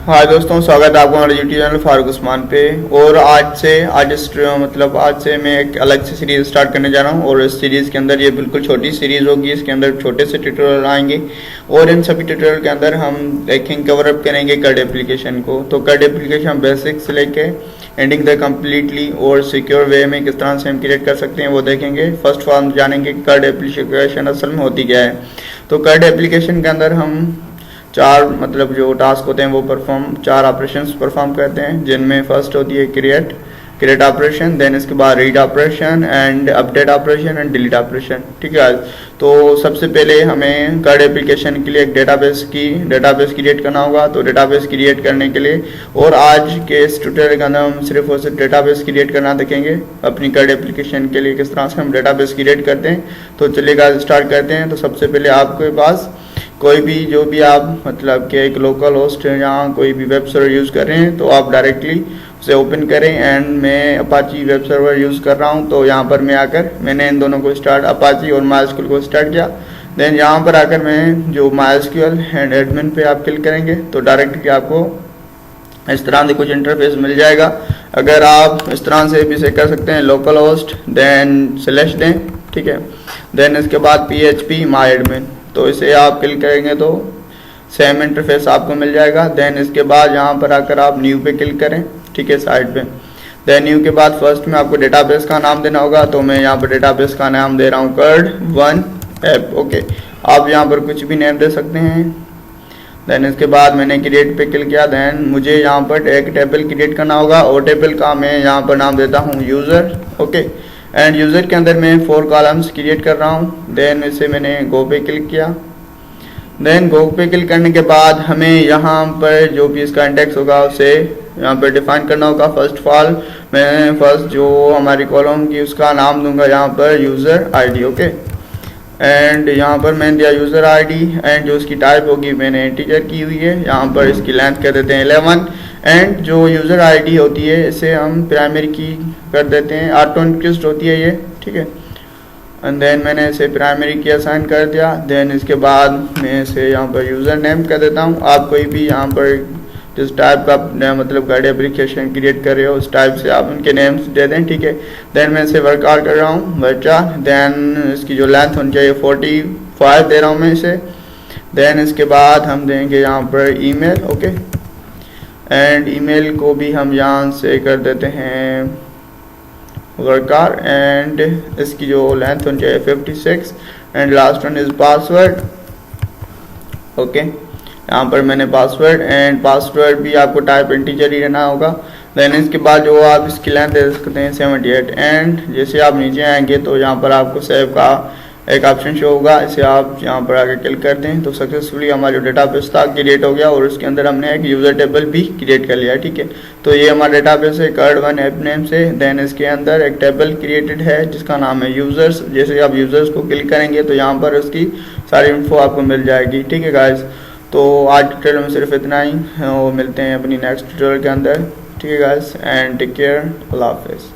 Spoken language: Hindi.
हाय दोस्तों, स्वागत है आपका हमारे यूट्यूब चैनल फारूक उस्मान पे। और आज से मैं एक अलग से सीरीज़ स्टार्ट करने जा रहा हूँ। और इस सीरीज़ के अंदर ये बिल्कुल छोटी सीरीज़ होगी। इसके अंदर छोटे से ट्यूटोरियल आएंगे और इन सभी ट्यूटोरियल के अंदर हम देखेंगे, कवर अप करेंगे CRUD एप्लीकेशन को। तो CRUD एप्लीकेशन बेसिक से लेके एंडिंग द कम्प्लीटली और सिक्योर वे में किस तरह से हम क्रिएट कर सकते हैं वो देखेंगे। फर्स्ट ऑफ ऑल हम जानेंगे CRUD एप्लीकेशन असल में होती क्या है। तो CRUD एप्लीकेशन के अंदर हम चार जो टास्क होते हैं वो चार ऑपरेशंस परफॉर्म करते हैं, जिनमें फर्स्ट होती है क्रिएट ऑपरेशन, देन इसके बाद read operation and update operation and delete operation. ठीक है, तो सबसे पहले हमें CRUD एप्लीकेशन के लिए एक डेटाबेस क्रिएट करना होगा। तो डेटाबेस क्रिएट करने के लिए और आज के इस ट्यूटोरियल के अंदर हम सिर्फ और सिर्फ डेटाबेस क्रिएट करना देखेंगे अपनी CRUD एप्लीकेशन के लिए, किस तरह से हम डेटाबेस क्रिएट करते हैं। तो चलिए स्टार्ट करते हैं। तो सबसे पहले आपके पास कोई भी जो भी आप कि एक लोकल होस्ट या कोई भी वेब सर्वर यूज़ कर रहे हैं तो आप डायरेक्टली उसे ओपन करें। एंड मैं अपाची वेब सर्वर यूज़ कर रहा हूं, तो यहाँ पर मैं आकर मैंने इन दोनों को अपाची और MySQL को स्टार्ट किया। देन यहाँ पर आकर मैं जो MySQL एंड एडमिन पे आप क्लिक करेंगे तो डायरेक्टली आपको इस तरह से कुछ इंटरफेस मिल जाएगा। अगर आप इस तरह से भी इसे कर सकते हैं, लोकल होस्ट देन स्लैश दें, ठीक है। देन इसके बाद PHPMyAdmin, तो इसे आप क्लिक करेंगे तो सेम इंटरफेस आपको मिल जाएगा। देन इसके बाद यहाँ पर आकर आप न्यू पे क्लिक करें, ठीक है, साइड पे। देन न्यू के बाद फर्स्ट में आपको डेटाबेस का नाम देना होगा। तो मैं यहाँ पर डेटाबेस का नाम दे रहा हूँ CRUD app, ओके। आप यहाँ पर कुछ भी नेम दे सकते हैं। देन इसके बाद मैंने क्रिएट पे क्लिक किया। देन मुझे यहाँ पर एक टेबल क्रिएट करना होगा और टेबल का मैं यहाँ पर नाम देता हूँ यूज़र, ओके। एंड यूज़र के अंदर मैं 4 कॉलम्स क्रिएट कर रहा हूँ। देन इसे मैंने गो पे क्लिक किया। देन गो पे क्लिक करने के बाद हमें यहाँ पर जो भी इसका इंडेक्स होगा उसे यहाँ पर डिफाइन करना होगा। फर्स्ट ऑफ ऑल मैं फर्स्ट जो हमारी कॉलम की उसका नाम दूंगा यहाँ पर यूज़र ID, ओके। एंड यहाँ पर मैंने दिया यूज़र ID एंड जो उसकी टाइप होगी मैंने इंटीजर की हुई है। यहाँ पर इसकी लेंथ कर देते हैं 11 एंड जो यूज़र ID होती है इसे हम प्राइमरी की कर देते हैं, ऑटो इंक्रीज्ड होती है ये, ठीक है। एंड देन मैंने इसे प्राइमरी की असाइन कर दिया। देन इसके बाद मैं इसे यहाँ पर यूज़र नेम कर देता हूँ। आप कोई भी यहाँ पर जिस टाइप का CRUD एप्लीकेशन क्रिएट कर रहे हो उस टाइप से आप उनके नेम्स दे दें, ठीक है। देन मैं इसे वर्कआउट कर रहा हूँ वर्कआउट। देन इसकी जो लेंथ होनी चाहिए 45 दे रहा हूँ मैं इसे। देन इसके बाद हम देंगे यहाँ पर ईमेल, ओके। एंड ईमेल को भी हम यहाँ से कर देते हैं वर्कआउट। एंड इसकी जो लेंथ होनी चाहिए 56 and last one is password, okay. यहाँ पर मैंने पासवर्ड एंड पासवर्ड भी आपको टाइप इंटीजर ही रहना होगा। देन इसके बाद जो आप इसकी लेंथ दे सकते हैं 78। एंड जैसे आप नीचे आएंगे तो यहाँ पर आपको सेव का एक ऑप्शन शो होगा, इसे आप यहाँ पर आगे क्लिक करते हैं तो सक्सेसफुली हमारा जो डेटाबेस था क्रिएट हो गया और उसके अंदर हमने एक यूज़र टेबल भी क्रिएट कर लिया, ठीक है। तो ये हमारा डेटाबेस है CRUD ऐप नेम से। देन इसके अंदर एक टेबल क्रिएटेड है जिसका नाम है यूज़र्स। जैसे आप यूज़र्स को क्लिक करेंगे तो यहाँ पर उसकी सारी इन्फो आपको मिल जाएगी, ठीक है गाइस। तो आज ट्यूटोरियल में सिर्फ इतना ही, वो मिलते हैं अपनी नेक्स्ट ट्यूटोरियल के अंदर, ठीक है गाइस। एंड टेक केयर, अल्लाह हाफिज़।